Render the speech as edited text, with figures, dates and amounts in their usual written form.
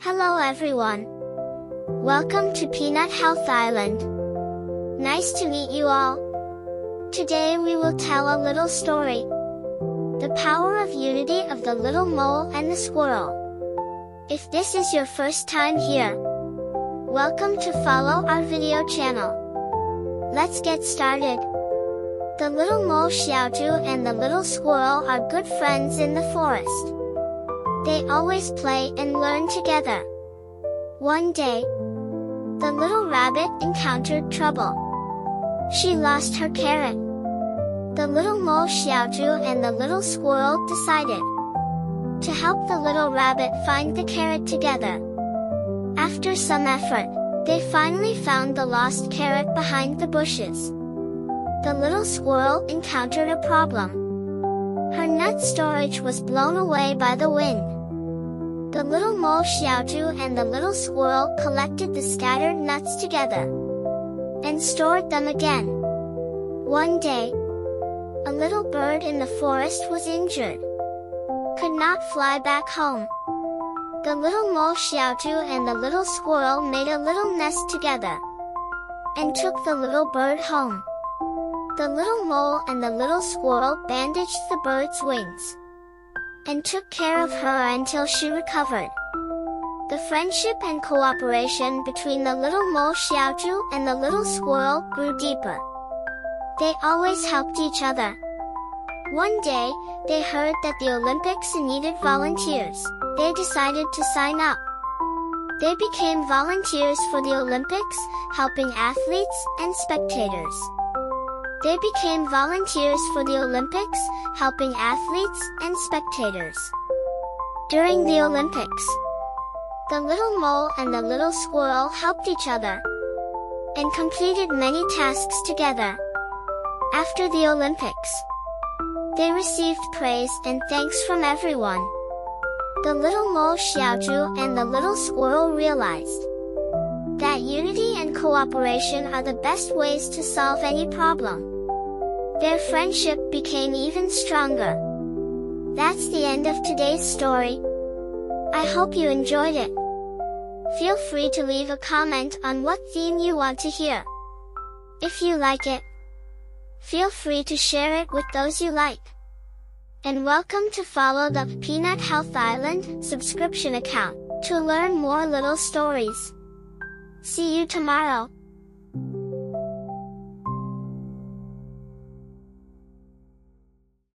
Hello everyone. Welcome to Peanut Health Island. Nice to meet you all. Today we will tell a little story. The power of unity of the little mole and the squirrel. If this is your first time here, welcome to follow our video channel. Let's get started. The little mole Xiaozhu and the little squirrel are good friends in the forest. They always play and learn together. One day, the little rabbit encountered trouble. She lost her carrot. The little mole Xiaozhu and the little squirrel decided to help the little rabbit find the carrot together. After some effort, they finally found the lost carrot behind the bushes. The little squirrel encountered a problem. Her nut storage was blown away by the wind. The little mole Xiaozhu and the little squirrel collected the scattered nuts together and stored them again. One day, a little bird in the forest was injured, could not fly back home. The little mole Xiaozhu and the little squirrel made a little nest together and took the little bird home. The little mole and the little squirrel bandaged the bird's wings and took care of her until she recovered. The friendship and cooperation between the little mole Xiaozhu and the little squirrel grew deeper. They always helped each other. One day, they heard that the Olympics needed volunteers. They decided to sign up. They became volunteers for the Olympics, helping athletes and spectators. They became volunteers for the Olympics, helping athletes and spectators. During the Olympics, the little mole and the little squirrel helped each other and completed many tasks together. After the Olympics, they received praise and thanks from everyone. The little mole Xiaozhu and the little squirrel realized that unity and cooperation are the best ways to solve any problem. Their friendship became even stronger. That's the end of today's story. I hope you enjoyed it. Feel free to leave a comment on what theme you want to hear. If you like it, feel free to share it with those you like. And welcome to follow the Peanut Health Island subscription account to learn more little stories. See you tomorrow.